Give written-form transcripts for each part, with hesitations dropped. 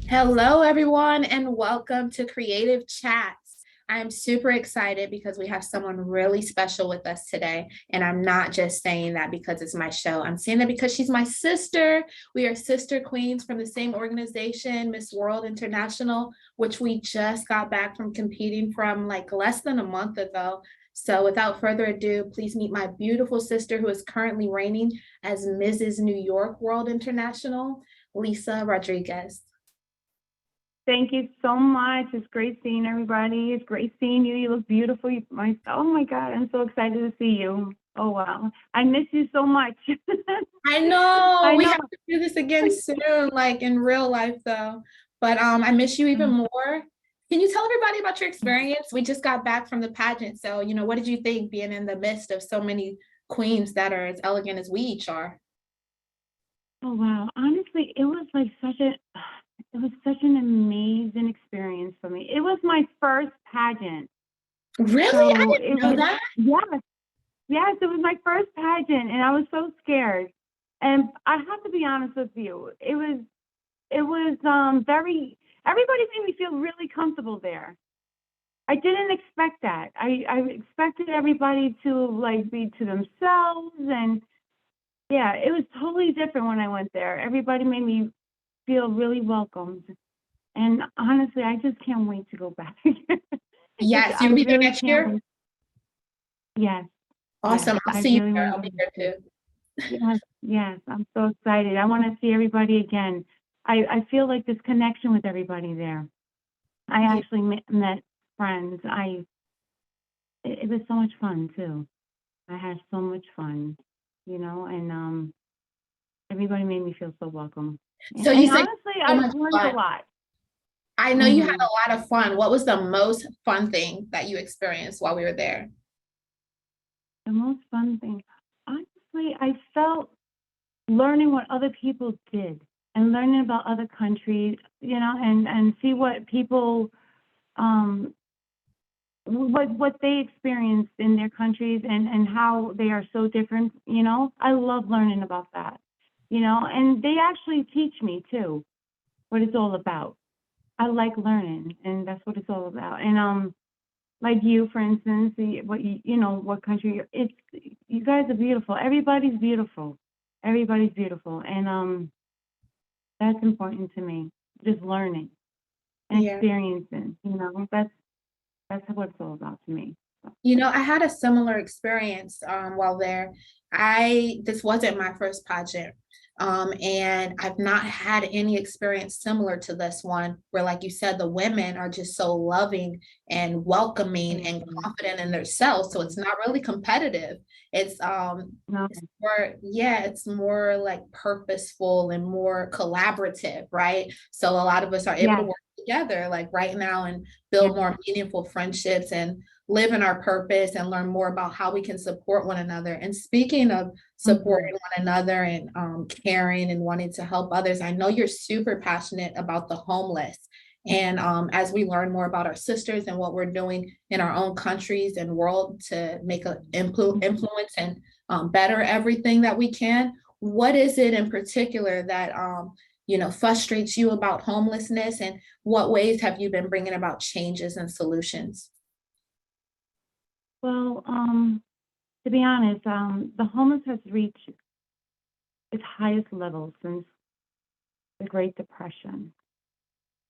Hello, everyone, and welcome to Creative Chats. I'm super excited because we have someone really special with us today. And I'm not just saying that because it's my show. I'm saying that because she's my sister. We are sister queens from the same organization, Miss World International, which we just got back from competing from like less than a month ago. So without further ado, please meet my beautiful sister who is currently reigning as Mrs. New York World International, Lisa Rodriguez. Thank you so much. It's great seeing everybody. It's great seeing you. You look beautiful. Oh my God, I'm so excited to see you. Oh wow, I miss you so much. I know I we know. have to do this again soon, like in real life though. But I miss you even more. Can you tell everybody about your experience? We just got back from the pageant. So, what did you think being in the midst of so many queens that are as elegant as we each are? Oh wow, honestly, it was such an amazing experience for me. It was my first pageant, Really? I so didn't it know was that. yes, it was my first pageant, and I was so scared. And I have to be honest with you, it was very. Everybody made me feel really comfortable there. I didn't expect that. I expected everybody to like be to themselves, and yeah, it was totally different when I went there. Everybody made me feel really welcomed. And honestly, I just can't wait to go back. Yes, I you'll be there really next can't year. wait. Yes, yes, Awesome. I'll I see you really there. want I'll to be go there back. too. Yes, yes, I'm so excited. I want to see everybody again. I feel like this connection with everybody there. I Yeah. actually met friends. It was so much fun too. I had so much fun, and everybody made me feel so welcome. So And you said honestly, so I've much learned a fun. lot. I know you had Hmm a lot of fun. What was the most fun thing that you experienced while we were there? The most fun thing, honestly, I felt learning what other people did and learning about other countries, and see what people um what they experienced in their countries and how they are so different. I love learning about that. And they actually teach me too what it's all about. I like learning, and that's what it's all about. And like you, for instance, what country it's you guys are beautiful. Everybody's beautiful. Everybody's beautiful, and that's important to me. Just learning and Yeah. experiencing. That's what it's all about to me. So, I had a similar experience while there. This wasn't my first pageant. And I've not had any experience similar to this one, where, like you said, the women are just so loving and welcoming and mhm. confident in themselves. So it's not really competitive. It's No, it's more, yeah, it's more like purposeful and more collaborative, right? So a lot of us are able to yes, work together like right now and yes, build more meaningful friendships and live in our purpose and learn more about how we can support one another. And speaking of hmm supporting one another and caring and wanting to help others, I know you're super passionate about the homeless. And as we learn more about our sisters and what we're doing in our own countries and world to make an influence and better everything that we can, what is it in particular that frustrates you about homelessness, and what ways have you been bringing about changes and solutions? Well, to be honest, the homeless has reached its highest level since the Great Depression.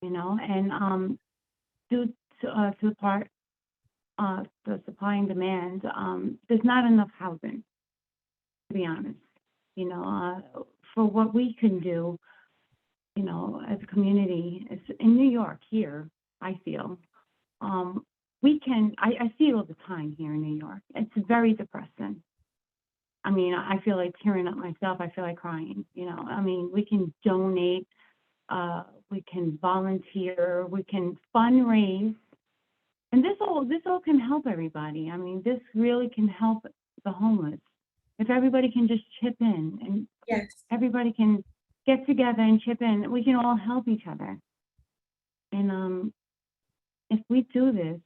And due to the supply and demand, there's not enough housing. To be honest, for what we can do, as a community, it's in New York here. I feel we can. I see it all the time here in New York. It's very depressing. I mean, I feel like tearing up myself. I feel like crying. I mean, we can donate, we can volunteer, we can fundraise, and this all can help everybody. I mean, this really can help the homeless if everybody can just chip in and Yes. everybody can get together and chip in. We can all help each other, and if we do this,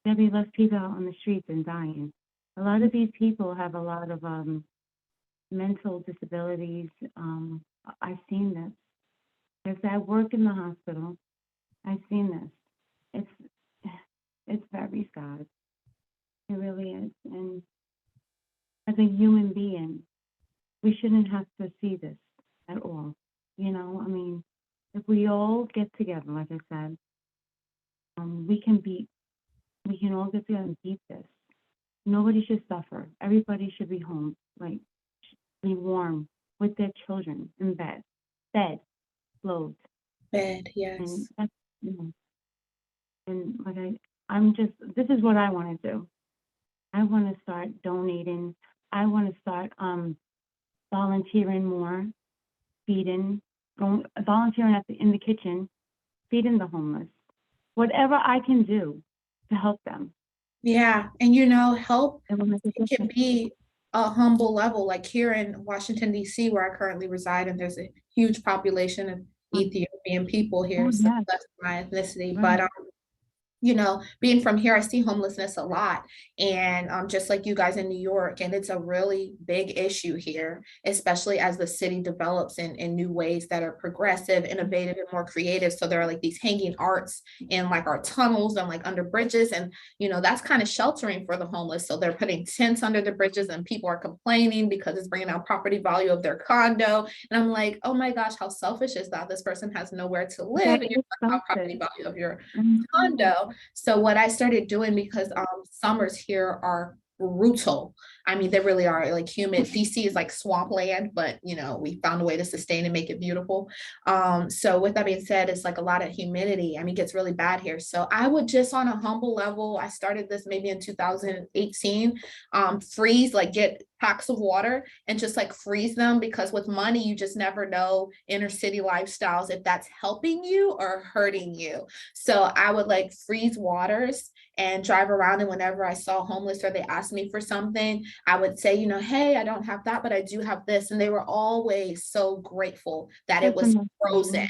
there'll be less people out on the streets and dying. A lot of these people have a lot of mental disabilities. I've seen this, Because I work in the hospital. I've seen this. It's very sad. It really is. And as a human being, we shouldn't have to see this at all. You know, I mean, if we all get together, like I said, we can all get together and beat this. Nobody should suffer. Everybody should be home, like be warm with their children in bed, clothed. Bed, And yes. that's, you know, and like I'm just, this is what I want to do. I want to start donating. I want to start volunteering more, feeding, volunteering in the kitchen, feeding the homeless, whatever I can do to help them. Yeah, and you know, help, It will make a it can difference. be a humble level. Like here in Washington, D.C., where I currently reside, and there's a huge population of Ethiopian people here, Oh, so yes, that's my ethnicity. right. But you know, being from here, I see homelessness a lot. And just like you guys in New York, and it's a really big issue here, especially as the city develops in new ways that are progressive, innovative, and more creative. So there are like these hanging arts in like our tunnels and like under bridges. And, you know, that's kind of sheltering for the homeless. So they're putting tents under the bridges and people are complaining because it's bringing down property value of their condo. And I'm like, oh my gosh, how selfish is that? This person has nowhere to live That and you're is talking about property selfish. value of your Mhm. condo. So what I started doing, because summers here are brutal. I mean, they really are like humid. DC is like swampland, but you know, we found a way to sustain and make it beautiful. So with that being said, it's like a lot of humidity. I mean, it gets really bad here. So I would just on a humble level, I started this maybe in 2018, freeze, like get packs of water and just like freeze them, because with money, you just never know inner city lifestyles, if that's helping you or hurting you. So I would like freeze waters and drive around. And whenever I saw homeless or they asked me for something, I would say, you know, hey, I don't have that, but I do have this. And they were always so grateful that it That's was enough. frozen.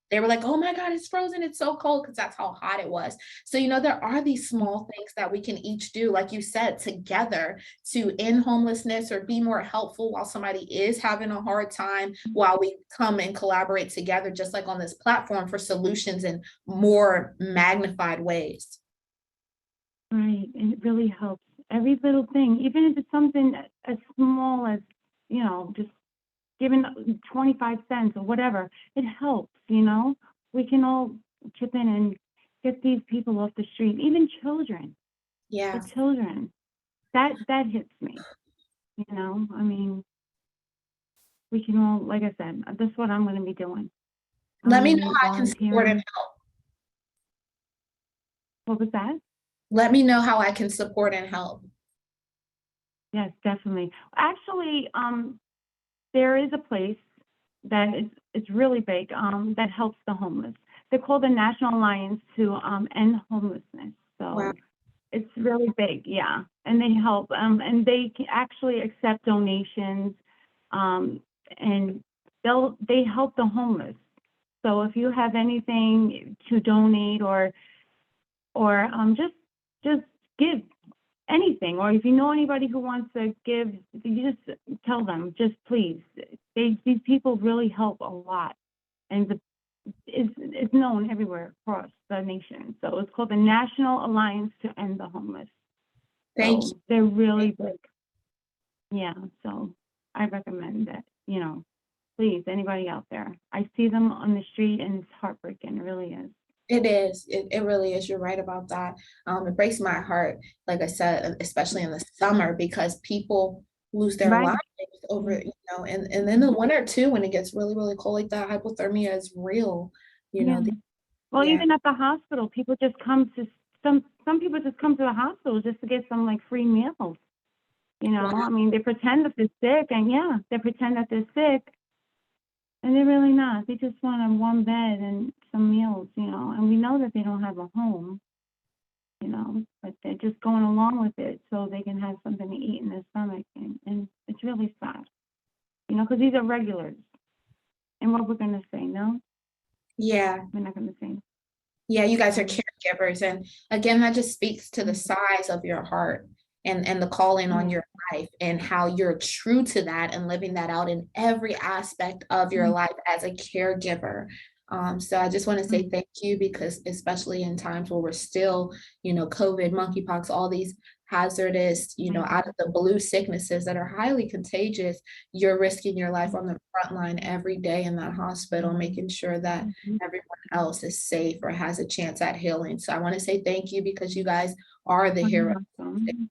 They were like, oh my God, it's frozen. It's so cold, because that's how hot it was. So, you know, there are these small things that we can each do, like you said, together to end homelessness or be more helpful while somebody is having a hard time, while we come and collaborate together, just like on this platform, for solutions in more magnified ways. Right, and it really helps. Every little thing, even if it's something as small as, you know, just giving 25 cents or whatever, it helps, you know? We can all chip in and get these people off the street, even children, the Yeah. children. That hits me, you know? I mean, we can all, like I said, that's what I'm going to be doing. I'm Let me going know to be how I can support and volunteering. help. What was that? Let me know how I can support and help. Yes, definitely. Actually, there is a place that is it's really big that helps the homeless. They're called the National Alliance to End Homelessness. Wow. So it's really big, yeah. And they help, and they actually accept donations, and they help the homeless. So if you have anything to donate or just give anything, or if you know anybody who wants to give, you just tell them, just please. These people really help a lot, and it's known everywhere across the nation. So it's called the National Alliance to End the Homeless. Thank you. So they're really big. Yeah, so I recommend that, you know, please, anybody out there. I see them on the street and it's heartbreaking, it really is. It is. It really is. You're right about that. It breaks my heart, like I said, especially in the summer, because people lose their Right. lives over, you know, and in the winter too, when it gets really, really cold like that, hypothermia is real, you Yeah. know. Well, Yeah. even at the hospital, people just come to some people just come to the hospital just to get some like free meals. You know, Wow. I mean, they pretend that they're sick, and yeah, they pretend that they're sick, and they're really not. They just want a warm bed and some meals, you know. And we know that they don't have a home, you know, but they're just going along with it so they can have something to eat in their stomach, and it's really sad, you know, because these are regulars. And what we're gonna say, no, Yeah. we're not gonna say. Yeah, you guys are Um, caregivers. And again, that just speaks to the size of your heart and the calling on yeah. your life, and how you're true to that and living that out in every aspect of your life as a caregiver. So I just want to say thank you, because especially in times where we're still, COVID, monkeypox, all these hazardous, out of the blue sicknesses that are highly contagious, you're risking your life on the front line every day in that hospital, making sure that everyone else is safe or has a chance at healing. So I want to say thank you, because you guys are the heroes. Awesome.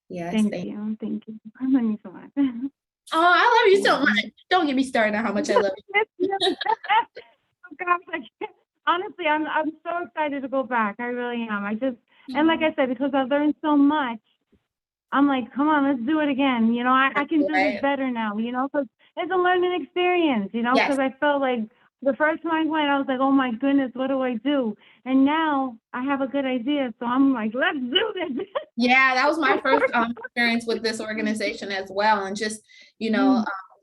Yes, Thank you. Thank you. I love you so much. Oh, I love you so much. Don't get me started on how much I love you. Oh gosh, honestly, I'm so excited to go back. I really am. And like I said, because I've learned so much, I'm like, come on, let's do it again. I can do this better now, because it's a learning experience, because I felt like the first time I went, I was like, oh my goodness, what do I do? And now I have a good idea. So I'm like, let's do this. Yeah, that was my first experience with this organization as well. And just,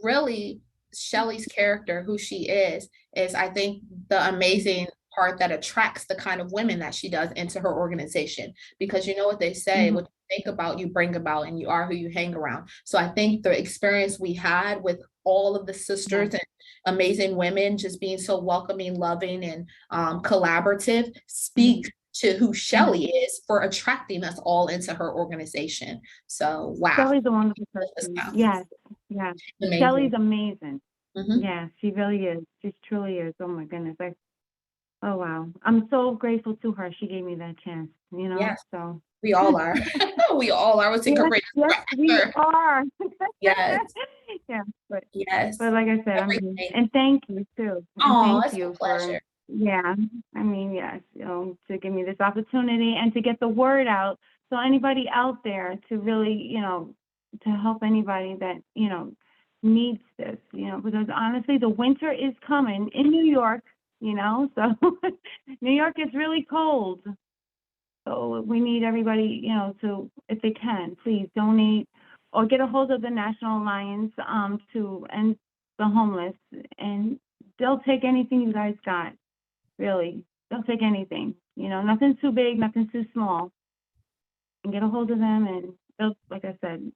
really Shelly's character, who she is I think the amazing part that attracts the kind of women that she does into her organization. Because you know what they say, what you think about, you bring about, and you are who you hang around. So I think the experience we had with all of the sisters and amazing women just being so welcoming, loving, and collaborative speaks to who Shelly is for attracting us all into her organization. So wow. Shelly's a wonderful person. Yes. Shelly's amazing. Yeah, she really is. She truly is. Oh my goodness. Oh wow. I'm so grateful to her. She gave me that chance, Yes. So we all are. We all are. What's yes, we are. Yes. But yes. But like I said, and thank you too. Oh, it's a pleasure. Yes, to give me this opportunity and to get the word out, so anybody out there to really, to help anybody that, needs this, because honestly, the winter is coming in New York, so New York is really cold. So we need everybody, to, if they can, please donate or get a hold of the National Alliance to end the homeless, and they'll take anything you guys got. Really, they'll take anything. Nothing too big, nothing too small. And get a hold of them, and they'll, like I said,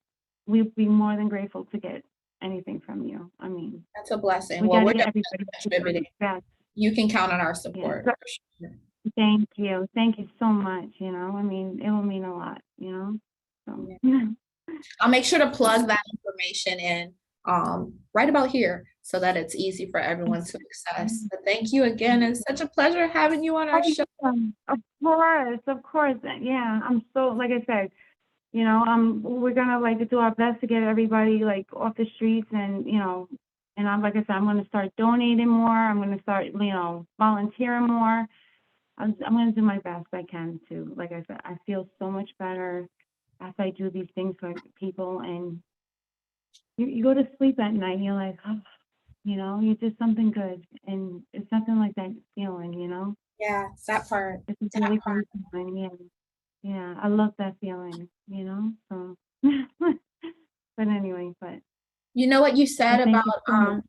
we'd be more than grateful to get anything from you. I mean, that's a blessing. Well, we're contributing. You can count on our support. Yeah. Sure. Thank you so much. I mean, it will mean a lot. So. Yeah. I'll make sure to plug that information in right about here, so that it's easy for everyone to access. But thank you again. It's such a pleasure having you on our show. Of course. Yeah, I'm so, like I said, we're gonna do our best to get everybody off the streets, and and I'm, like I said, I'm gonna start donating more. I'm gonna start volunteering more. I'm gonna do my best I can to. Like I said, I feel so much better as I do these things for people, and you go to sleep at night, and you're like, oh, you did something good, and it's nothing like that feeling, Yeah, that part. It's a really great feeling, yeah. I love that feeling, so. But anyway, you know what you said about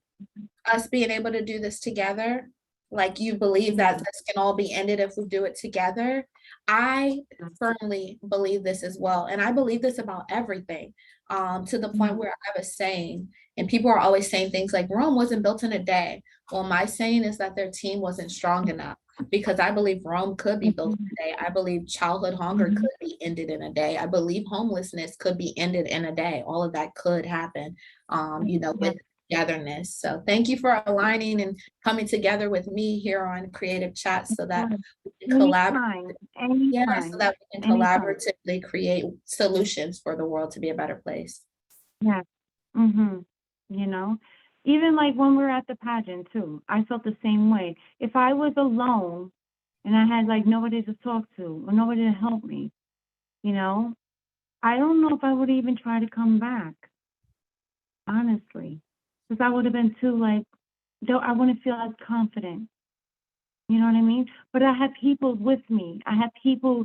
us being able to do this together, like you believe that this can all be ended if we do it together. I firmly believe this as well, and I believe this about everything, to the point where I was saying, and people are always saying things like Rome wasn't built in a day. Well, my saying is that their team wasn't strong enough, because I believe Rome could be built in a day. I believe childhood hunger could be ended in a day. I believe homelessness could be ended in a day. All of that could happen, with togetherness. So thank you for aligning and coming together with me here on Creative Chats, so that we can collaborate. So that we can collaboratively create solutions for the world to be a better place. Yes. Even when we're at the pageant too, I felt the same way. If I was alone and I had nobody to talk to or nobody to help me, I don't know if I would even try to come back, honestly, because I would have been too I wouldn't feel as confident. You know what I mean? But I had people with me. I had people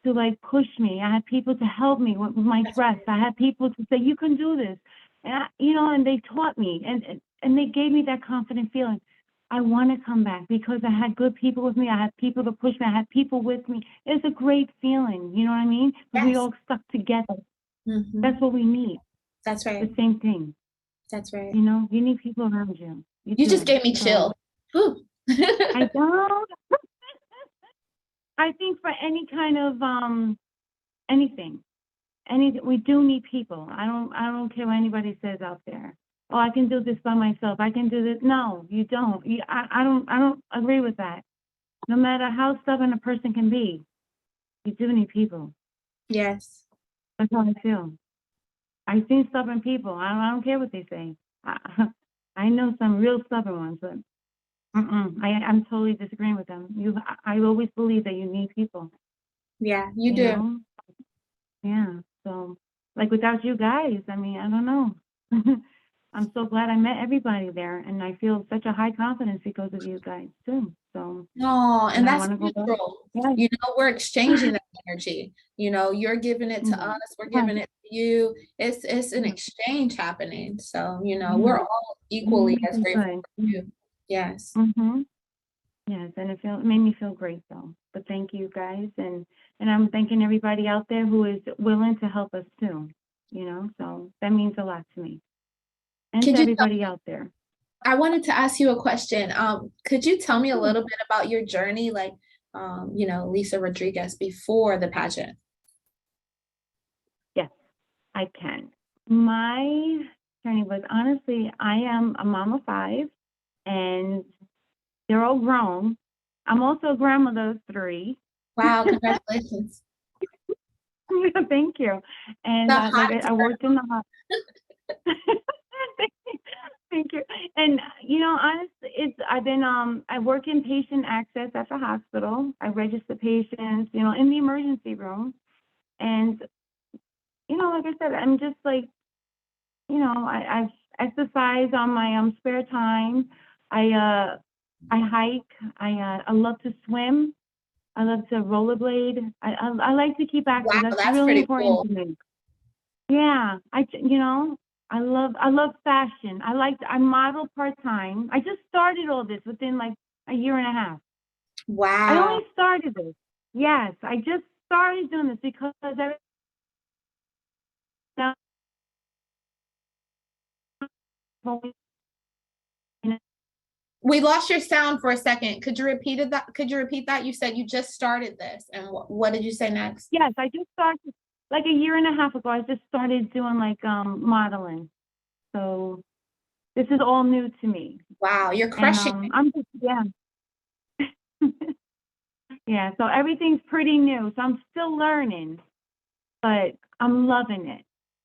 to push me. I had people to help me with my dress. I had people to say, you can do this. And and they taught me, and they gave me that confident feeling. I want to come back because I had good people with me. I had people to push me. I had people with me. It's a great feeling. You know what I mean? Because we all stuck together. That's what we need. That's right. The same thing. That's right. You need people around you. You just gave me chill. I don't. I think for any kind of anything, anything, we do need people. I don't care what anybody says out there. Oh, I can do this by myself. I can do this. No, you don't. I don't agree with that. No matter how stubborn a person can be, you do need people. Yes. That's how I feel. I've seen stubborn people. I don't care what they say. I know some real stubborn ones, but I'm totally disagreeing with them. I always believe that you need people, Yeah, you you do. know? Yeah. So, like without you guys, I mean, I don't know. I'm so glad I met everybody there, and I feel such a high confidence because of you guys too. So, No, and and I that's want to go back. neutral. Yeah. You know, we're exchanging that energy. You know, you're giving it to us, Mm, we're yeah. giving it to you. It's an Yeah. exchange happening. So, you know, Yeah. we're all equally as Really grateful good. for you. Yes. Mm-hmm. Yes, and it made me feel great though. But thank you guys, and I'm thanking everybody out there who is willing to help us too. So that means a lot to me and to Could you tell everybody out there. I wanted to ask you a question. Could you tell me a Sure. little bit about your journey, like, you know, Lisa Rodriguez before the pageant? Yes, I can. My journey was honestly, I am a mom of five, and they're all grown. I'm also a grandmother of three. Wow, congratulations. Thank you. And The like hot I worked in the Thank you. And honestly, I've been I work in patient access at the hospital. I register patients, in the emergency room. And like I said, I'm just like, I've exercised on my spare time. I hike. I love to swim. I love to rollerblade. I like to keep wow, active. That's that's really pretty important cool. to me. Yeah, I love fashion. I model part-time. I just started all this within like a year and a half. I Wow. only started this. Yes, I just started doing this because We lost your sound for a second. Could you repeat that? Could you repeat that? You said you just started this, and what did you say next? yes, I just started like a year and a half ago. I just started doing like modeling. So this is all new to me. Wow, you're And crushing it. I'm just yeah. Yeah, so everything's pretty new. So I'm still learning, but I'm loving it.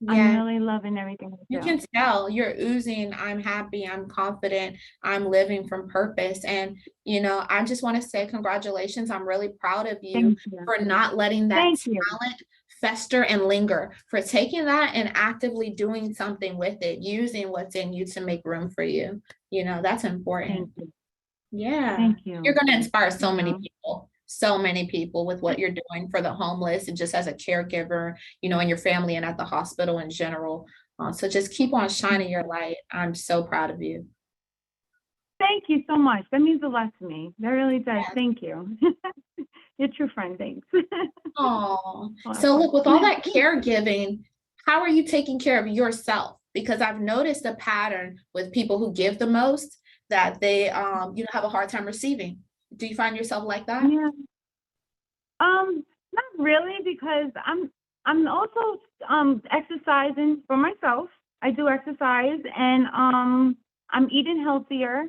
I'm Yeah. really loving everything I You do. can tell you're oozing, I'm happy, I'm confident, I'm living from purpose. And, you know, I just want to say congratulations. I'm really proud of you Thank you. for not letting that Thank you. talent fester and linger, for taking that and actively doing something with it, using what's in you to make room for you. You know, that's Thank important. you. Yeah. Thank You're you. going to inspire You so many people with what you're doing for the homeless and just as a caregiver, you know, in your family and at the hospital in general. So just keep on shining your light. I'm so proud of you. Thank you so much. That means a lot to me. That really does. Thank you. You're a true friend. Thanks. Oh, Well, of so course. look, with all that caregiving, how are you taking care of yourself? Because I've noticed a pattern with people who give the most that they, you know, have a hard time receiving. Do you find yourself like that? Yeah. Not really because I'm also exercising for myself. I do exercise and I'm eating healthier.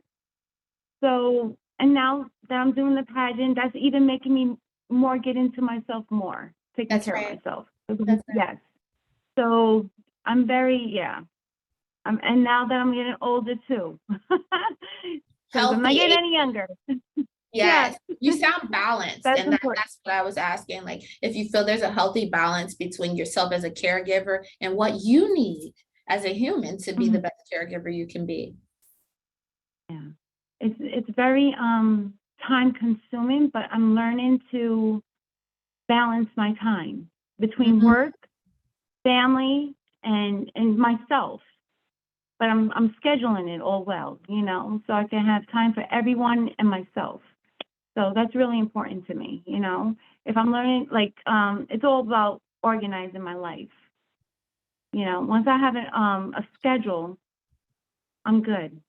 So, and now that I'm doing the pageant, that's even making me more get into myself more, taking That's care of right. myself. That's right. Yes. So I'm very, yeah. And now that I'm getting older too, because I'm not Healthy. getting any younger. Yes, Yes, you sound balanced, that's and important. that's what I was asking. Like, if you feel there's a healthy balance between yourself as a caregiver and what you need as a human to be the Mhm. best caregiver you can be. Yeah, it's very time consuming, but I'm learning to balance my time between Mhm. work, family, and myself. But I'm scheduling it all well, so I can have time for everyone and myself. So that's really important to me, If I'm learning, like, it's all about organizing my life. Once I have a schedule, I'm good.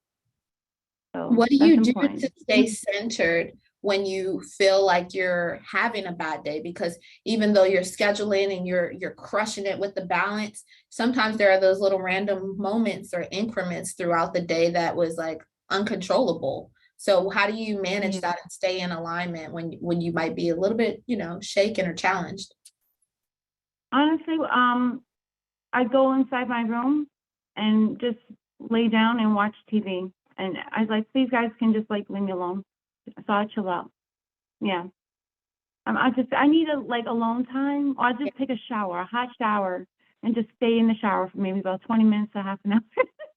So What do that's you do to important. stay centered when you feel like you're having a bad day? Because even though you're scheduling and you're crushing it with the balance, sometimes there are those little random moments or increments throughout the day that was like uncontrollable. So how do you manage Yeah. that and stay in alignment when you might be a little bit, shaken or challenged? Honestly, I go inside my room and just lay down and watch TV. And I was like, please guys can just like leave me alone. So I chill out. Yeah. I need like alone time, or I Yeah, just take a shower, a hot shower, and just stay in the shower for maybe about 20 minutes to half an hour.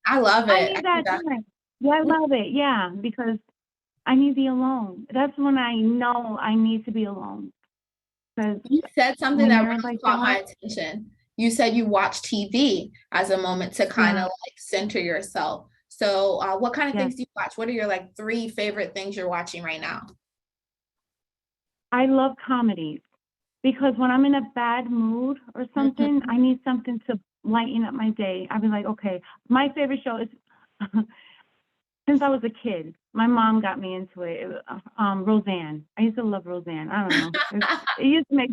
I love I it. need I do that that. time. Yeah, I love it. Yeah, because I need the alone. That's when I know I need to be alone. Because You said something when that you're really like caught that, my attention. You said you watch TV as a moment to kind of yeah, like center yourself. So, what kind of yeah. things do you watch? What are your like three favorite things you're watching right now? I love comedies because when I'm in a bad mood or something, Mhm. I need something to lighten up my day. I'll be like, okay, my favorite show is since I was a kid, my mom got me into it. Roseanne. I used to love Roseanne. I don't know. It used to make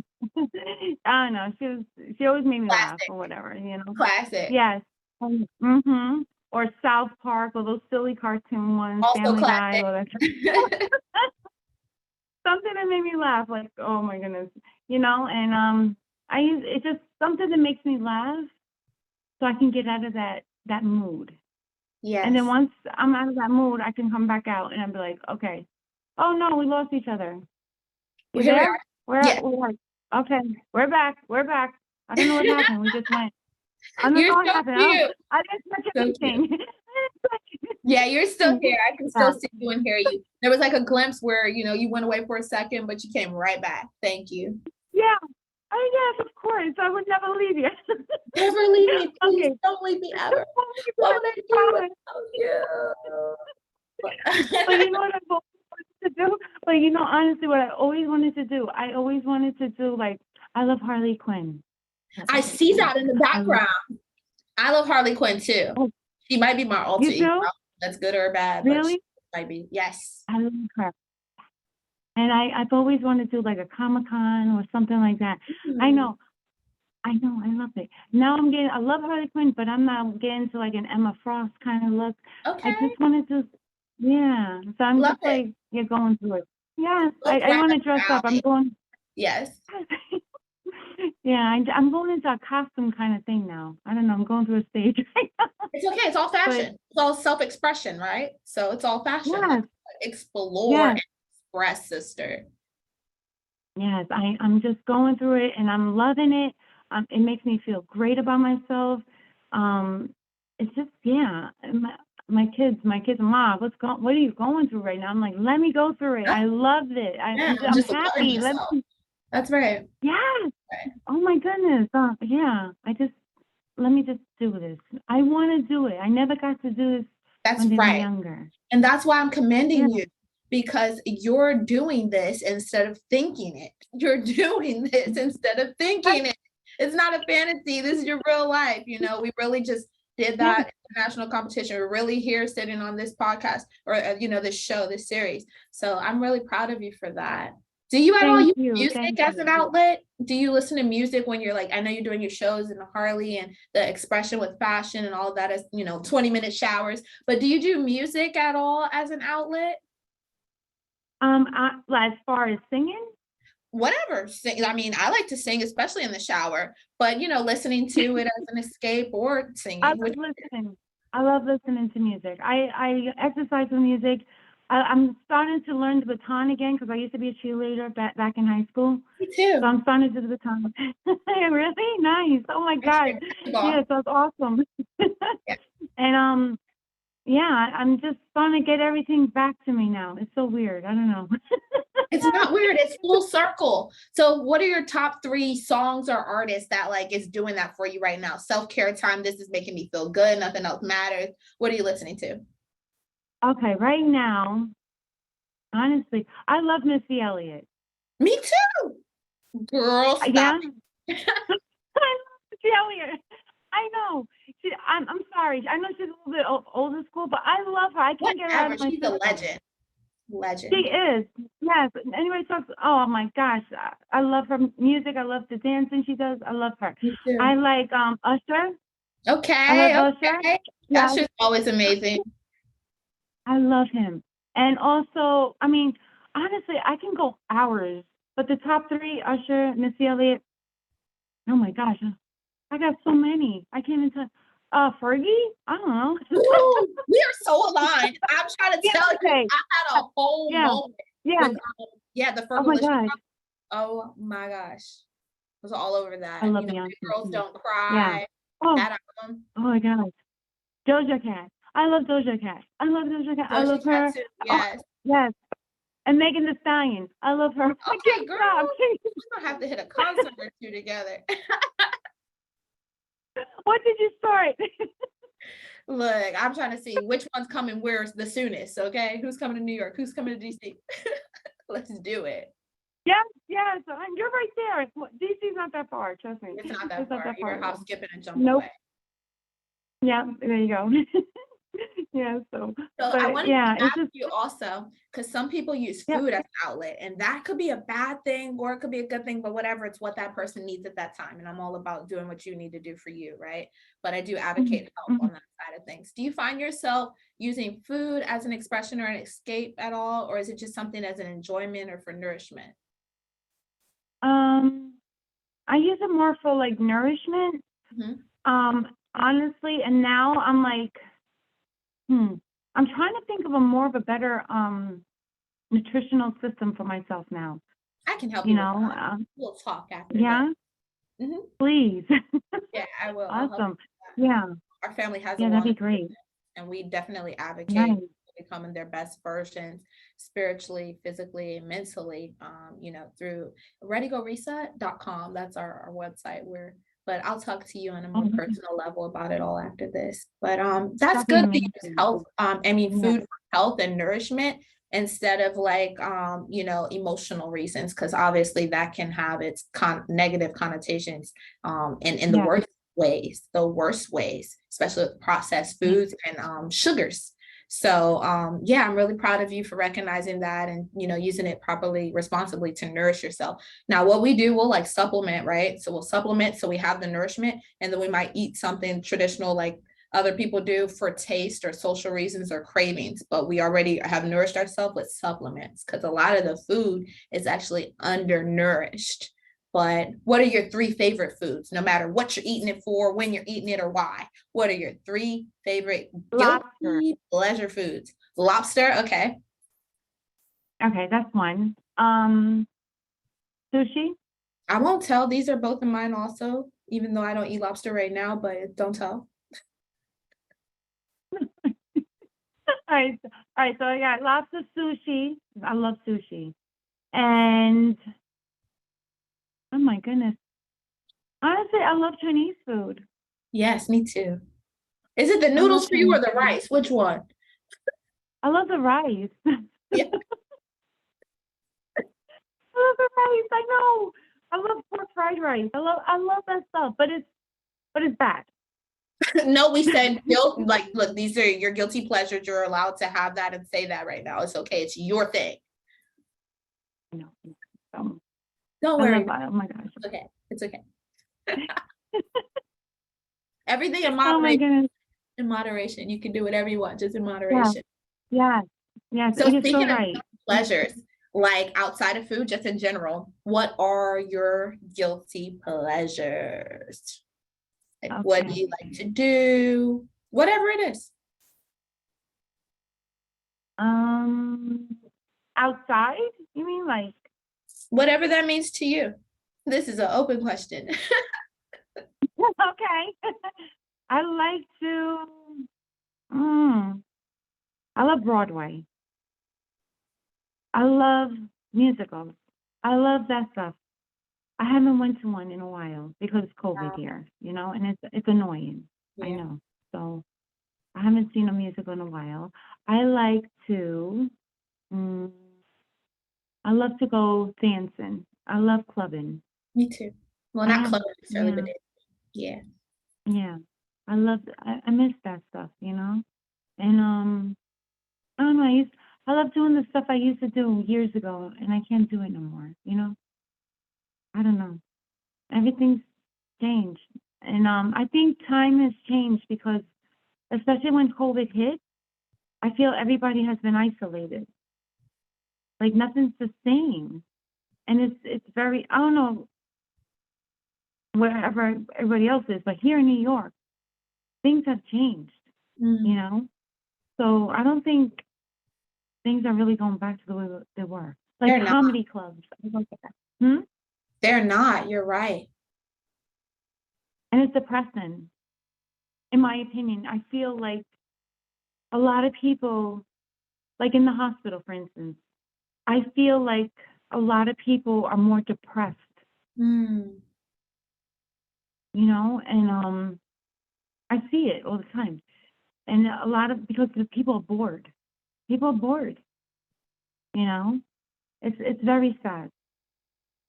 I don't know. She always made me laugh Classic, or whatever, you know. classic, Yes. Mm-hmm. Or South Park or those silly cartoon ones, also Family Guy, classic. or that something that made me laugh, like, oh my goodness. And it's just something that makes me laugh so I can get out of that mood. And then Yes. once I'm out of that mood, I can come back out and I'll be like, okay. Oh no, we lost each other. Well, You here we there? are. Yeah, We're like, okay, we're back. We're back. I don't know what happened. We just went. I don't you're know what so happened. cute. I didn't touch So cute. anything. Yeah, you're still here. I can Yeah. still see you and hear you. There was like a glimpse where, you went away for a second, but you came right back. Thank you. Yeah. Oh yes, of course. I would never leave you. Never leave me, please. Okay. Don't leave me ever. Don't leave What me. would I do Promise. without you? But you know what I've always wanted to do? But honestly, what I always wanted to do, I always wanted to do, like, I love Harley Quinn. I see that in the I love, background. I love Harley Quinn too. oh, She might be my alter you ego. do? That's good or bad, but she Really? might be. Yes. I love her. And I've always wanted to do like a Comic-Con or something like that. I Hmm. know, I love it. Now I love Harley Quinn, but I'm not getting to like an Emma Frost kind of look. I Okay. just wanted to, yeah. So I'm Love just it. like, yeah, going through it. Yes, Look I right want up to dress your up. I'm alley. going, Yes. yeah, I'm going into a costume kind of thing now. I don't know. I'm going through a stage right now. It's okay. It's all But fashion. It's all self-expression, right? So it's all fashion. Let's yes, explore yes, and express, sister. yes. I'm just going through it and I'm loving it. It makes me feel great about myself. Um, it's just, yeah. And my kids, Mom, what are you going through right now? I'm like, let me go through it. Huh? I love it. Yeah, I'm I'm just loving happy. myself. That's right. Yes. Right. Oh my goodness. Yeah. Let me just do this. I want to do it. I never got to do this That's when they were right. younger. And that's why I'm Yeah. commending you because you're doing this instead of thinking it. You're doing this instead of thinking it. It's not a fantasy. This is your real life. We really just did Yeah. that international competition. We're really here sitting on this podcast or, this show, this series. So I'm really proud of you for that. Do you at all Thank use you. music Thank as an you. outlet? Do you listen to music when you're like, I know you're doing your shows in the Harley and the expression with fashion and all of that as, 20-minute showers, but do you do music at all as an outlet? As far as singing, Whatever. Sing, I mean, I like to sing, especially in the shower, but listening to it as an escape or I singing, love which listening. I love listening to music. I exercise with music. I'm starting to learn the baton again because I used to be a cheerleader back in high school. me So too. I'm starting to do the baton. Really nice. Oh my I cheer God. basketball. Yes, that's awesome. Yeah. And yeah, I'm just starting to get everything back to me now. It's so weird. I don't know. It's not weird. It's full circle. So what are your top three songs or artists that like is doing that for you right now? Self-care time. This is making me feel good. Nothing else matters. What are you listening to? Okay, right now, honestly, I love Missy Elliott. Me too. Girl, stop Yeah, I love Missy Elliott. I know. I'm sorry. I know she's a little bit older school, but I love her. I can't get her out Whatever. of my She's a system. legend. She Legend. is. Yes. Anyway, talks. Oh my gosh, I love her music. I love the dancing she does. I love her. Me too. I like Usher. I love Okay, Usher. okay. Yes, Usher's always amazing. I love him. And also, I mean, honestly, I can go hours, but the top three, Usher, Missy Elliott. Oh my gosh, I got so many. I can't even tell. Fergie? I don't know. Ooh, we are so aligned. I'm trying to Yeah, tell you, okay. I had a whole Yeah, moment yeah. with yeah, the Oh my Fergalicious. gosh, Oh my gosh. I was all over I that. love You know, Beyonce Big Girls too. Don't Yeah. Cry. Oh, That album. oh my gosh. Doja Cat. I love Doja Cat. I love Doja Cat. I Doja love Cat her. too. Oh, Yes. yes. And Megan Thee Stallion. I love her. I Okay, can't girl. stop. We're gonna have to hit a concert or two together. What did you start? Look, I'm trying to see which one's coming where the soonest. Okay, who's coming to New York? Who's coming to DC? Let's do it. Yes, yes. You're right there. DC's not that far. Trust me. It's not It's that not far. that far You're at hop, all. skipping, and jump Nope. away. Yeah, there you go. Yeah, so, So I but wanted to yeah, it's ask just, you also, because some people use yeah. food as an outlet, and that could be a bad thing or it could be a good thing, but whatever, it's what that person needs at that time. And I'm all about doing what you need to do for you, right? But I do Mhm, advocate help mhm. on that side of things. Do you find yourself using food as an expression or an escape at all? Or is it just something as an enjoyment or for nourishment? Um, I use it more for like nourishment. Mhm. Honestly, and now I'm like, hmm, I'm trying to think of a more of a better nutritional system for myself now. I can help You you with know, that. We'll talk after this. yeah, Mhm. please. Yeah, I will. I'll help Awesome. Yeah, our family has a yeah, that'd be wellness great. business, and we definitely advocate Nice. becoming their best versions spiritually, physically, and mentally, through readygoreset.com. That's our website where, but I'll talk to you on a Oh, more personal level about it all after this. But that's that'd be good to use amazing. health, Yeah. food for health and nourishment instead of like emotional reasons, because obviously that can have its negative connotations in the Yeah. the worst ways, especially with processed Yeah. foods and sugars. So yeah, I'm really proud of you for recognizing that and using it properly, responsibly to nourish yourself. Now, what we do, we'll like supplement, right? So we'll supplement so we have the nourishment, and then we might eat something traditional like other people do for taste or social reasons or cravings, but we already have nourished ourselves with supplements because a lot of the food is actually undernourished. But what are your three favorite foods, no matter what you're eating it for, when you're eating it, or why? What are your three favorite Lobster. guilty pleasure foods? Lobster, okay. Okay, that's one. Sushi. I won't tell. These are both of mine also, even though I don't eat lobster right now, but don't tell. All right. So I got lobster sushi. I love sushi. And oh my goodness. Honestly, I love Chinese food. Yes, me too. Is it the I love noodles for you or Chinese the food. rice? Which one? I love the rice. Yeah. I love the rice. I know. I love pork fried rice. I love that stuff, but it's bad. No, we said guilt. Like, look, these are your guilty pleasures. You're allowed to have that and say that right now. It's okay. It's your thing. No. Um, Don't I love worry. that. Oh my gosh. It's okay. It's okay. Everything in Oh my moderation. goodness. In moderation. You can do whatever you want, just in Yeah. moderation. Yes. Yes. So You're so speaking of right. pleasures, like outside of food, just in general, what are your guilty pleasures? Like, what do Okay. you like to do? Whatever it is. Um, outside? You mean like? Whatever that means to you. This is an open question. Okay. I like to. Mm, I love Broadway. I love musicals. I love that stuff. I haven't went to one in a while because it's COVID here, and it's annoying. I Yeah. know. So I haven't seen a musical in a while. I like to. Mm, I love to go dancing. I love clubbing. Me too. Well, I not have, club necessarily, yeah. but yeah. Yeah. I miss that stuff, you know? And I don't know, I love doing the stuff I used to do years ago, and I can't do it no more, you know? I don't know. Everything's changed. And I think time has changed because especially when COVID hit, I feel everybody has been isolated. Like nothing's the same. And it's very, I don't know wherever everybody else is, but here in New York, things have changed, you Mm. know? So I don't think things are really going back to the way they were. Like They're not. comedy clubs. I like that. Hmm? They're not. You're right. And it's depressing, in my opinion. I feel like a lot of people, like in the hospital, for instance, I feel like a lot of people are more depressed, Mm. you know, and I see it all the time. And a lot of because the people are bored. People are bored, you know. It's very sad.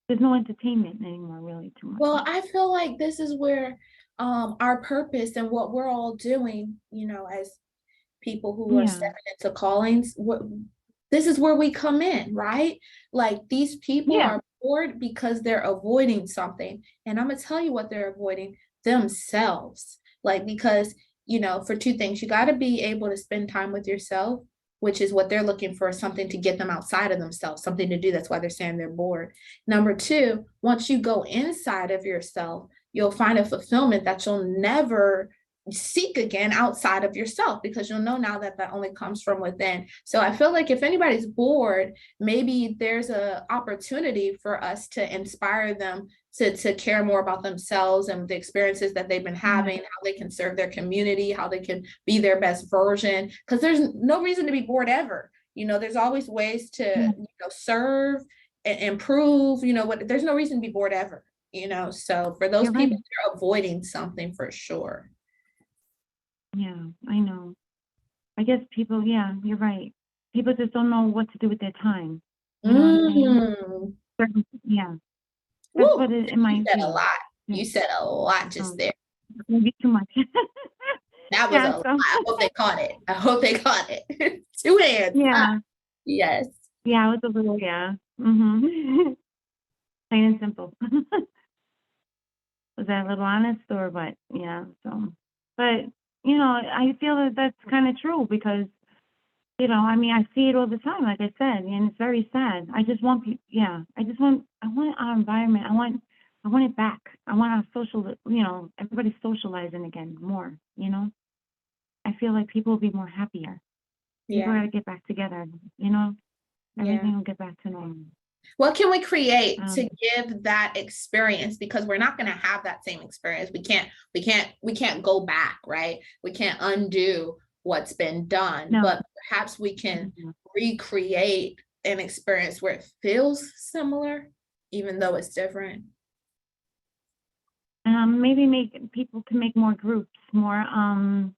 There's no entertainment anymore, really, too much. Well, I feel like this is where our purpose and what we're all doing, as people who are Yeah, stepping into callings, this is where we come in, right? Like these people yeah, are bored because they're avoiding something. And I'm gonna tell you what they're avoiding themselves. Like, because, for two things, you got to be able to spend time with yourself, which is what they're looking for, something to get them outside of themselves, something to do. That's why they're saying they're bored. Number two, once you go inside of yourself, you'll find a fulfillment that you'll never seek again outside of yourself, because you'll know now that that only comes from within. So I feel like if anybody's bored, maybe there's a opportunity for us to inspire them to care more about themselves and the experiences that they've been yeah, having, how they can serve their community, how they can be their best version, because there's no reason to be bored ever. There's always ways to yeah. serve and improve, what there's no reason to be bored ever. So for those You're people, right. they're avoiding something for sure. Yeah, I know. I guess people, yeah, you're right. People just don't know what to do with their time. You know what I'm saying? Mm. Yeah, that's what Woo. it You might said a be. lot. Yeah. You said a lot just Um, there. maybe too much. That was a Yeah. lot. So I hope they caught it. I hope they caught it. Two hands up. yeah, Yes. yeah. It was a little yeah. Plain and simple. Was that a little honest or what? Yeah. So, but I feel that that's kind of true because I mean, I see it all the time, like I said, and it's very sad. I just want people, yeah, I want our environment. I want it back. I want our social, everybody socializing again more, I feel like people will be more happier. People Yeah. got to get back together, you know, Yeah. everything will get back to normal. What can we create to Um, give that experience? Because we're not going to have that same experience. We can't go back, right? We can't undo what's been done, no, but perhaps we can mhm. recreate an experience where it feels similar, even though it's different. Maybe make people can make more groups, more, I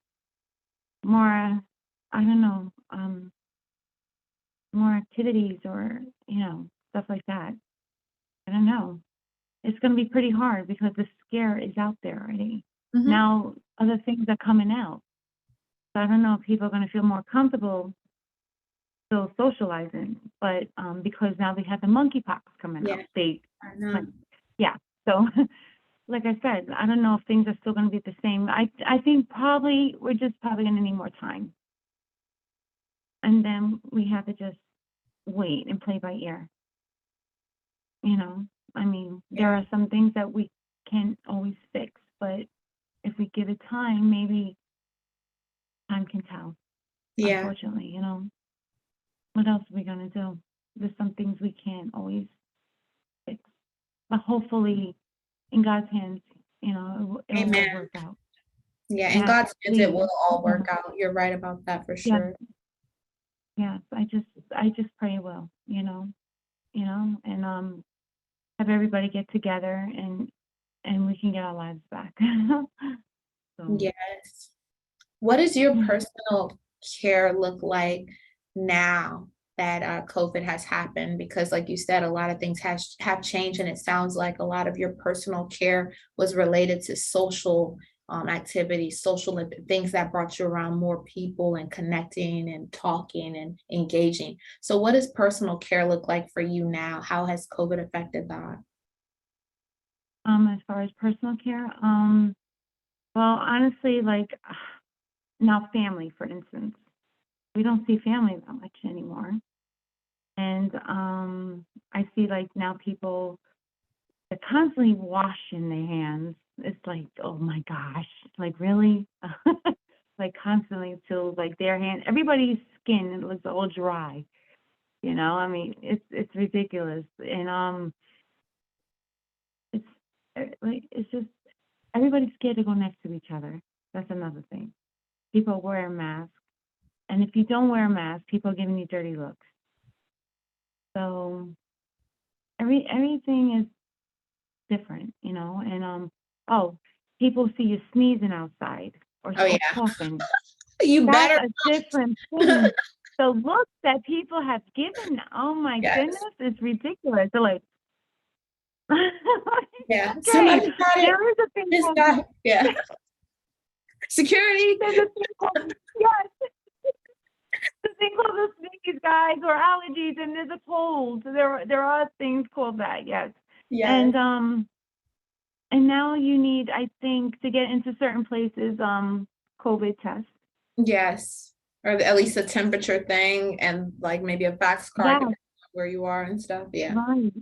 don't know, more activities or, stuff like that. I don't know. It's going to be pretty hard because the scare is out there already. Mhm. Now, other things are coming out. So I don't know if people are going to feel more comfortable still socializing, but because now they have the monkeypox coming Yeah, out, they, I know. like, yeah. So, like I said, I don't know if things are still going to be the same. I think probably we're just probably going to need more time, and then we have to just wait and play by ear. You know, I mean, there Yeah. are some things that we can't always fix, but if we give it time, maybe time can tell. Yeah. Unfortunately, what else are we gonna do? There's some things we can't always fix, but hopefully, in God's hands, it'll all Amen. work out. Yeah. In Yes, God's hands, it will please. all work out. You're right about that for Yes, sure. yes. I just pray it will. And have everybody get together and we can get our lives back. So Yes. What does your yeah. personal care look like now that COVID has happened? Because, like you said, a lot of things have changed, and it sounds like a lot of your personal care was related to social activities, things that brought you around more people and connecting and talking and engaging. So what does personal care look like for you now? How has COVID affected that? As far as personal care, well, honestly, like now family, for instance, we don't see family that much anymore. And I see like now people are constantly washing their hands. It's like, oh my gosh, like really? Like constantly till like their hand, everybody's skin it looks all dry. I mean, it's ridiculous. And it's like it's just everybody's scared to go next to each other. That's another thing. People wear a mask, and if you don't wear a mask, people are giving you dirty looks. So everything is different, and oh, people see you sneezing outside or, Oh yeah, coughing. you That's better. a different thing. The look that people have given, oh my Yes. goodness, it's ridiculous. They're like, Yeah, okay, somebody got it. there is a thing This called guy, yeah. Security. there's a thing called yes, the thing called the sneeze, guys, or allergies, and there's a cold. So there are things called that, yes. Yes. And now you need, I think, to get into certain places, COVID tests. Yes. Or at least a temperature thing and like maybe a fax card Yeah, depending on where you are and stuff. Yeah. right.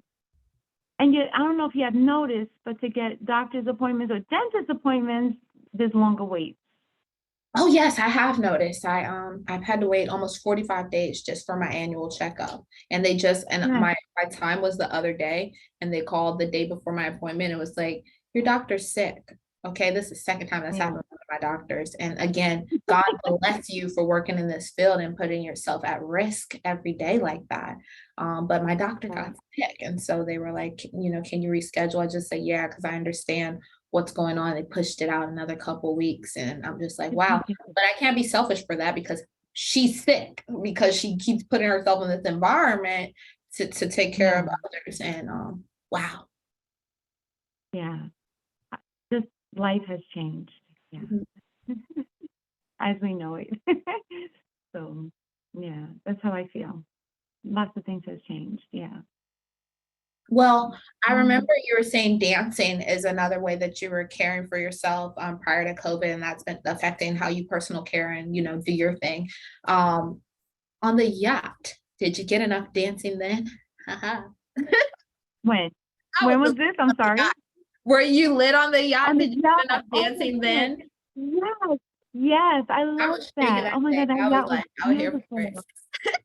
And yet, I don't know if you have noticed, but to get doctor's appointments or dentist appointments, there's longer waits. Oh yes, I have noticed. I've had to wait almost 45 days just for my annual checkup. And Yeah, my time was the other day and they called the day before my appointment. It was like, your doctor's sick. Okay, this is the second time that's yeah, happened with my doctors. And again, God bless you for working in this field and putting yourself at risk every day like that. But my doctor yeah. got sick. And so they were like, can you reschedule? I just said, yeah, because I understand what's going on. They pushed it out another couple weeks. And I'm just like, wow. But I can't be selfish for that because she's sick because she keeps putting herself in this environment to take care of others. And wow. Yeah. Just life has changed. Yeah. Mhm. As we know it. So, yeah, that's how I feel. Lots of things has changed. Yeah. Well, I Um, remember you were saying dancing is another way that you were caring for yourself prior to COVID, and that's been affecting how you personal care and do your thing. On the yacht, did you get enough dancing then? Haha. when? I When was was this? I'm sorry. Were you lit on the yacht? On the Did you yacht. get enough Oh my dancing goodness. then? Yes. Yes. I I love was shaking that. that Oh my thing. God, that I was yacht was like out here for beautiful. it.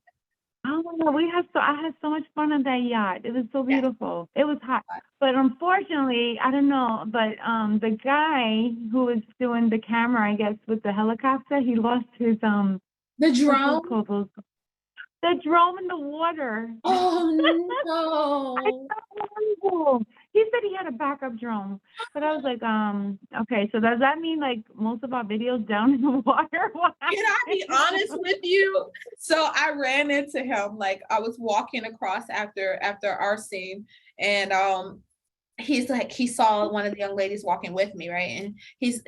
Oh my God, I had so much fun on that yacht. It was so Yes. beautiful. It was hot. But unfortunately, I don't know, but the guy who was doing the camera, I guess, with the helicopter, he lost his The what's those drone? called? The drone in the water. Oh I no. know. He said he had a backup drone, but I was like, okay, so does that mean like most of our videos down in the water? What Can I be honest with you? So I ran into him, like I was walking across after our scene, and he's like, he saw one of the young ladies walking with me, right? And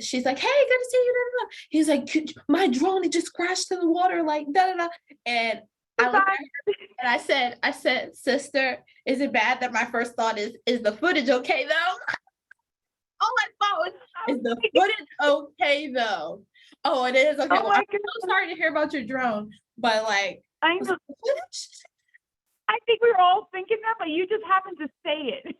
she's like, hey, good to see you. Da, da, da. He's like, my drone, it just crashed in the water, like da da da. And I looked at her and I said, sister, is it bad that my first thought is the footage okay though? All I thought was, is the footage okay though? Oh, it is okay. Oh Well, my I'm goodness. so sorry to hear about your drone, but like, I was know. it the footage? I think we were all thinking that, but you just happened to say it.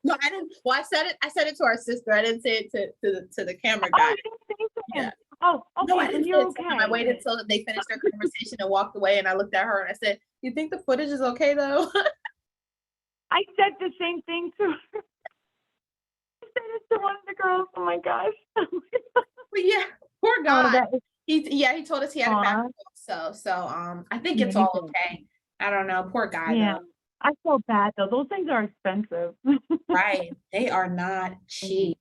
No, I didn't. Well, I said it to our sister. I didn't say it to the camera Oh, guy. you didn't say so. Yeah. Oh, No, I okay, then didn't say you're it to him. I okay. waited till they finished their conversation and walked away. And I looked at her and I said, "You think the footage is okay though?" I said the same thing to her. I said it to one of the girls. Oh my gosh. But yeah, poor Oh, guy. that is He told us he had a aw. backup. So I think Yeah, it's he all did. okay. I don't know. Poor guy Yeah. though. I felt bad though. Those things are expensive. Right. They are not Mhm. cheap.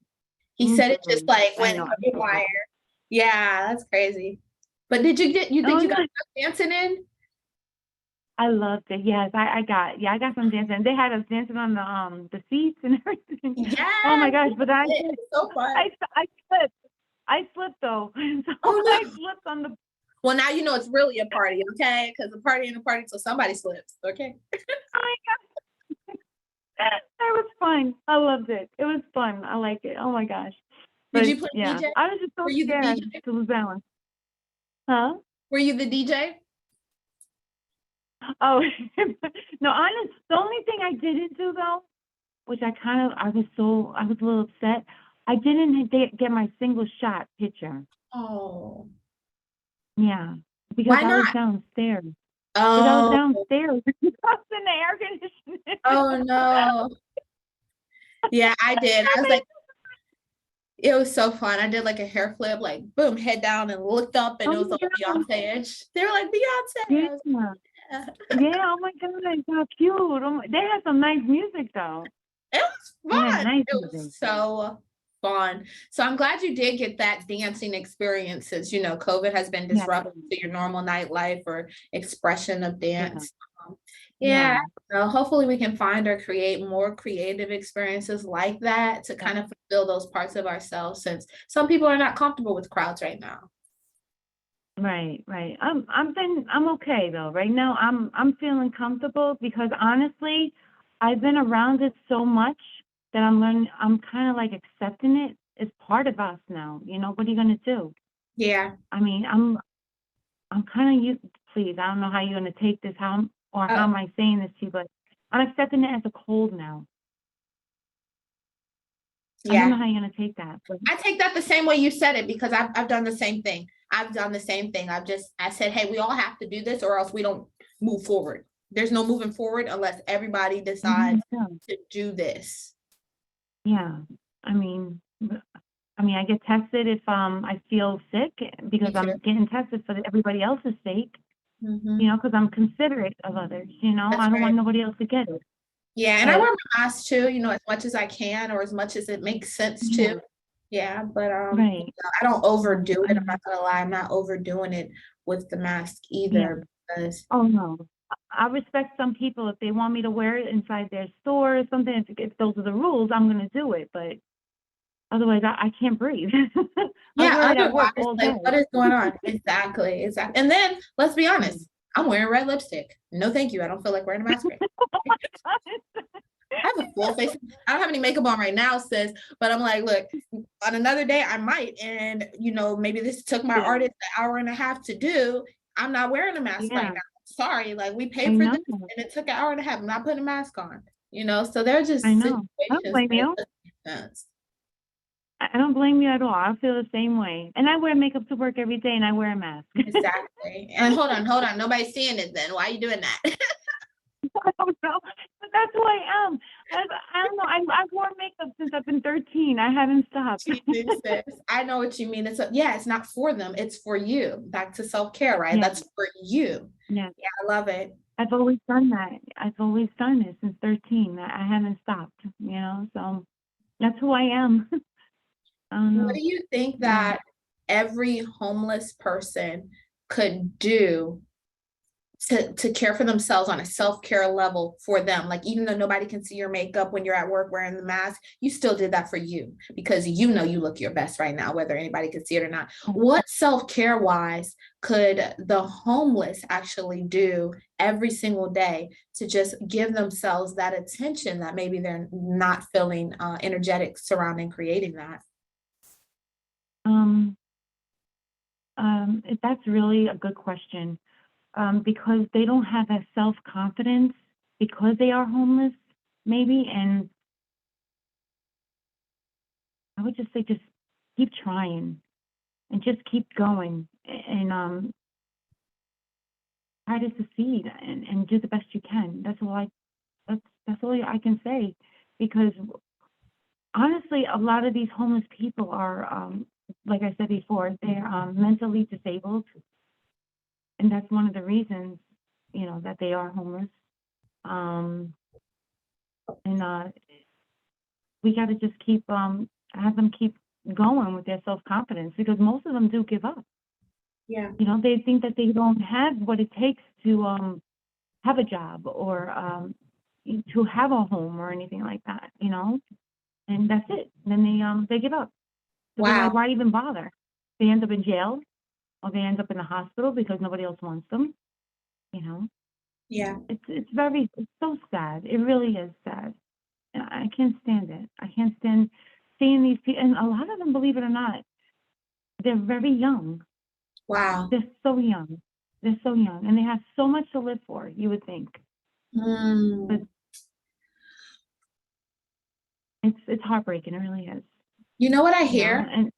He said it just like I went know. I feel bad. haywire. Yeah, that's crazy. But you think Oh you got no. enough dancing in? I loved it. Yes, I got some dancing. They had us dancing on the seats and everything. Oh my Yes. gosh! But It's so fun. I slipped. I slipped though. So Oh I no. slipped on the. Well, now you know it's really a party, okay? Because a party and a party till somebody slips, okay? Oh my God. That was fun. I loved it. It was fun. I like it. Oh my gosh. Did But you play yeah, DJ? I was just so Were you the scared DJ? to lose balance. Huh? Were you the DJ? Oh, no, honest. The only thing I didn't do though, which I was a little upset. I didn't get my single shot picture. Oh, Yeah, because why I was not? downstairs. Because I was Oh, downstairs in the air conditioning. oh no. Yeah, I did. I was like, it was so fun. I did like a hair flip, like boom, head down and looked up, and Oh it was my on God. Beyonce. They were like Beyonce. Yeah. I was like, yeah. Yeah, oh my God, how cute. They had some nice music though. It was They had fun. nice It music. was so fun. So I'm glad you did get that dancing experiences. You know, COVID has been Yeah, disruptive to your normal nightlife or expression of yeah, dance. Yeah. yeah, So hopefully we can find or create more creative experiences like that to yeah. kind of fulfill those parts of ourselves, since some people are not comfortable with crowds right now. Right, right. I'm okay though. Right now I'm feeling comfortable because honestly, I've been around it so much that I'm kind of like accepting it as part of us now. You know, what are you gonna do? Yeah. I mean, I'm kind of used, please, I don't know how you're gonna take this, how Uh, am I saying this to you, but I'm accepting it as a cold now. I don't know yeah. how you're gonna take that, but I take that the same way you said it, because I've done the same thing. I've done the same thing. I said, hey, we all have to do this or else we don't move forward. There's no moving forward unless everybody decides yeah, to do this. yeah. I mean, I get tested if I feel sick because Me too. I'm getting tested for everybody else's sake, you Hmm. know, because I'm considerate of others, you know. That's I don't want right. nobody else to get it. Yeah, and I But wear my mask too, you know, as much as I can or as much as it makes sense to. yeah, Yeah, but right. I don't Yeah, overdo I it. I'm not mean, gonna lie, I'm not overdoing it with the mask yeah. either, because Oh no. I respect some people if they want me to wear it inside their store or something. If those are the rules, I'm gonna do it. But otherwise, I can't breathe. I yeah, wear it at work otherwise, all like, day. what is going on? Exactly, exactly. And then let's be Yeah. honest, I'm wearing red lipstick. No, thank you. I don't feel like wearing a mask right now. I have a full face. I don't have any makeup on right now, sis, but I'm like, look, on another day I might. And maybe this took my Yeah, artist an hour and a half to do. I'm not wearing a mask right yeah, now. Sorry, like we I paid for this know. and it took an hour and a half. I'm not putting a mask on, so there are I just know. I don't situations blame where it you. doesn't make sense. I don't blame you at all. I feel the same way. And I wear makeup to work every day and I wear a mask. Exactly. And hold on. Nobody's seeing it then. Why are you doing that? I don't know. But that's who I am. I don't know. I've worn makeup since I've been 13. I haven't stopped. Jesus, sis. I know what you mean. It's not for them, it's for you. Back to self-care, right? Yeah, That's for you. yeah. Yeah, I love it. I've always done that. I've always done it since 13. I haven't stopped, you know, so that's who I am. I don't What know. do you think Yeah. that every homeless person could do to care for themselves on a self-care level for them? Like, even though nobody can see your makeup when you're at work wearing the mask, you still did that for you because you know you look your best right now, whether anybody can see it or not. What self-care wise could the homeless actually do every single day to just give themselves that attention that maybe they're not feeling energetic surrounding creating that? Um, that's really a good question. Because they don't have that self-confidence because they are homeless, maybe. And I would just say, just keep trying and just keep going and try to succeed and do the best you can. That's all I can say because honestly, a lot of these homeless people are, like I said before, they're mentally disabled, and that's one of the reasons, that they are homeless. Um, and we got to just have them keep going with their self confidence because most of them do give up. Yeah. They think that they don't have what it takes to have a job or to have a home or anything like that. And that's it. And then they give up. So they're Wow. like, why even bother? They end up in jail, or they end up in the hospital because nobody else wants them. You know, Yeah. it's so sad. It really is sad. And I can't stand it. I can't stand seeing these people, and a lot of them, believe it or not, they're very young. Wow. They're so young. They're so young, and they have so much to live for, you would think. But Mm. it's heartbreaking. It really is. You know what I You know, hear? and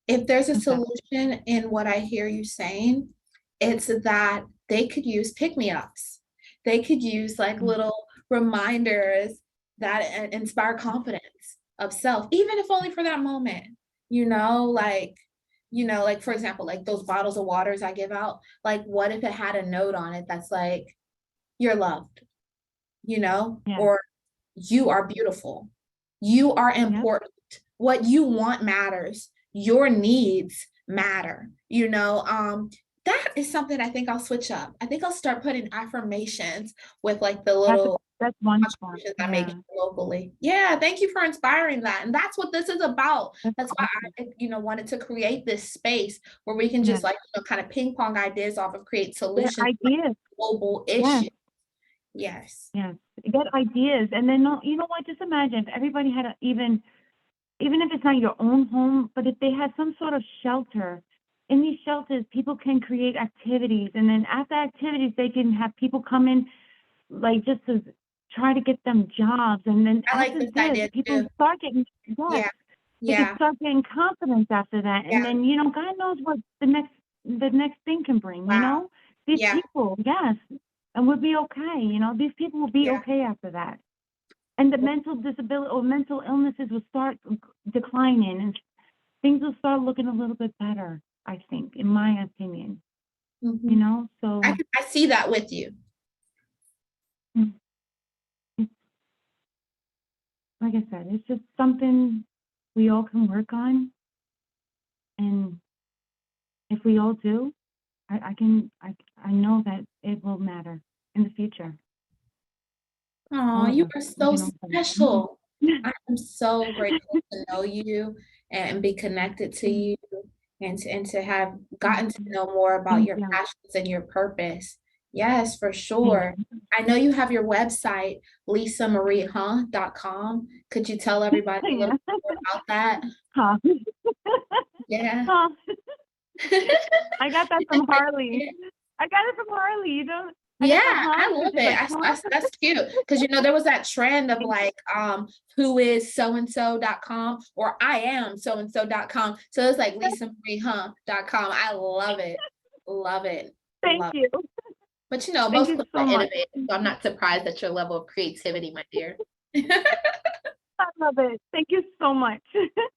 If there's a what's that? solution in what I hear you saying, it's that they could use pick-me-ups. They could use like Mm, little reminders that inspire confidence of self, even if only for that moment. You know, like, like for example, like those bottles of waters I give out, like what if it had a note on it that's like, you're loved, yeah. or you are beautiful. You are Yep. important. What you want matters. Your needs matter. That is something I think I'll switch up. I think I'll start putting affirmations with like the That's little that's wonderful. contributions I make Yeah. locally. Yeah, thank you for inspiring that. And that's what this is about. That's That's why awesome. I, wanted to create this space where we can Yeah. just like, kind of ping pong ideas off of create Get solutions to like ideas. global Yes. issues. Yes. Yes. Get ideas, and then no, you know what? Just imagine if everybody had even if it's not your own home, but if they had some sort of shelter. In these shelters, people can create activities, and then after activities, they can have people come in, like just to try to get them jobs, and then I like after this this, idea people too. start getting, yes, Yeah. they can Yeah. start getting confidence after that, and Yeah. then God knows what the next thing can bring. Wow. These Yeah. people, yes, and we'll be okay. These people will be Yeah. okay after that, and the mental disability or mental illnesses will start declining, and things will start looking a little bit better, I think, in my opinion. Mhm. So I see that with you. mm, it's, like I said, it's just something we all can work on, and if we all do, I know that it will matter in the future. Oh, All of you us, are we so can all do. special. I am so grateful to know you and be connected to you and to have gotten to know more about Thank your you. passions and your purpose. Yes, for Thank sure. you. I know you have your website, lisamariehunt.com. Could you tell everybody a little Yeah. bit more about that? Huh. Yeah. Huh. I got that from Harley. I got it from Harley. I Yeah, got the I huh, love which is it. like, huh? That's cute because there was that trend of like who is so and so.com or I am so and so.com. So it's like lisamariehunt.com. I love it. Love it. Thank Love it. you. But Thank most you people so are much. innovative, so I'm not surprised at your level of creativity, my dear. I love it. Thank you so much.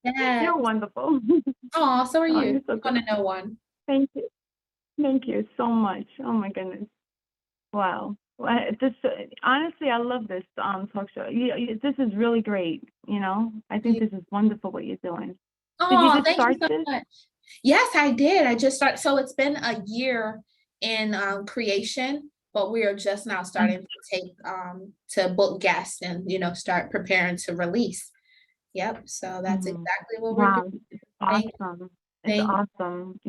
Yes. You're wonderful. Oh, so are Oh, you. you're so You want good. to know one. Thank you. Thank you so much. Oh my goodness. Wow. Well, this honestly, I love this talk show. This is really great. I think this is wonderful what you're doing. Did you Oh, just thank you start so this? much. Yes, I did. I just started. So it's been a year in creation, but we are just now starting to take to book guests and start preparing to release. Yep. So that's Mhm. exactly what we're doing. Wow, it's Thank, awesome. It's thank awesome.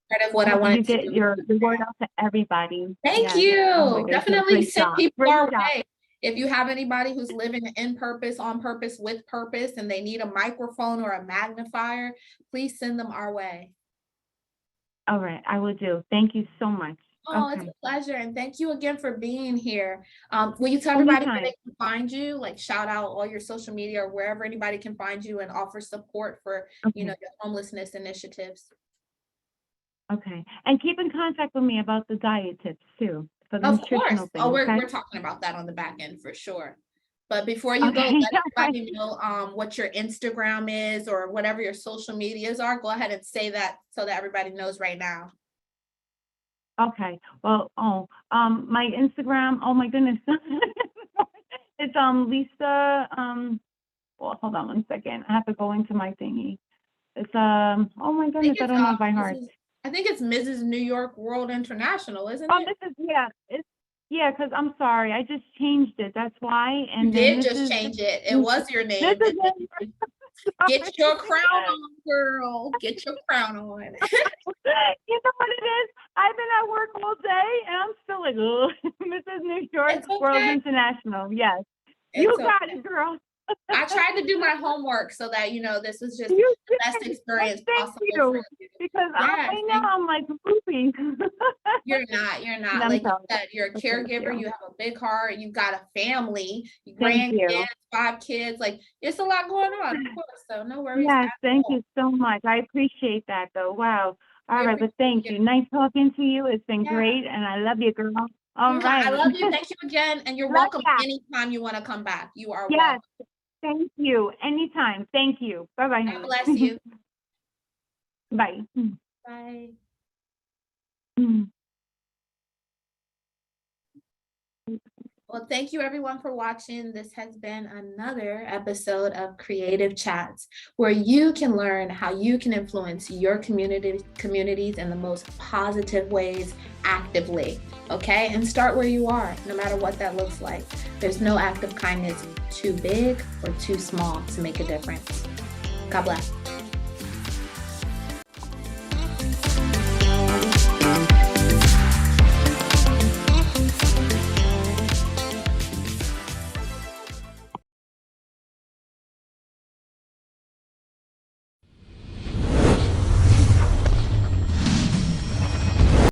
part of what I I hope you wanted to get do. the word out to everybody. Thank Yes. Oh my you. goodness, Definitely great send job. people Great our job. way. If you have anybody who's living in purpose, on purpose, with purpose, and they need a microphone or a magnifier, please send them our way. All right, I will do. Thank you so much. Oh, it's Okay. a pleasure. And thank you again for being here. Will you tell everybody where Anytime. they can find you? Like shout out all your social media or wherever anybody can find you and offer support for, Okay. your homelessness initiatives. Okay. And keep in contact with me about the diet tips too, for the Of course. nutritional Oh, thing, we're okay? we're talking about that on the back end for sure. But before you go, Okay. let All everybody know what your Instagram is or whatever your social medias are. Go ahead and say that so that everybody knows right now. right. Okay. Well, my Instagram, oh my goodness. It's Lisa, well, hold on one second. I have to go into my thingy. It's oh my I think goodness, I it's don't know it by heart. Mrs. New York World International, isn't Oh, it? this is, yeah, it's, yeah, because I'm sorry, I just changed it. That's why. You And then did this just is change it. It this was your is name. it. Get your crown on, girl. Get your crown on. You know what it is? I've been at work all day and I'm still like, oh, Mrs. New York, It's okay. World International. Yes. You got it, girl. I tried to do my homework so that, this was just the best experience possible for you. Because right now I'm like poopy. You're not. Like you said, you're a caregiver, you have a big heart, you've got a family, grandkids, 5 kids. Like it's a lot going on, of course. So no worries. Yes, thank you so much. I appreciate that though. Wow. All right, but thank you. Nice talking to you. It's been great and I love you, girl. All right. I love you. Thank you again. And you're welcome anytime you want to come back. You are welcome. Thank you. Anytime. Thank you. Bye-bye. God bless you. Bye. Bye. Well, thank you everyone for watching. This has been another episode of Creative Chats, where you can learn how you can influence your communities in the most positive ways actively, okay? And start where you are, no matter what that looks like. There's no act of kindness too big or too small to make a difference. God bless.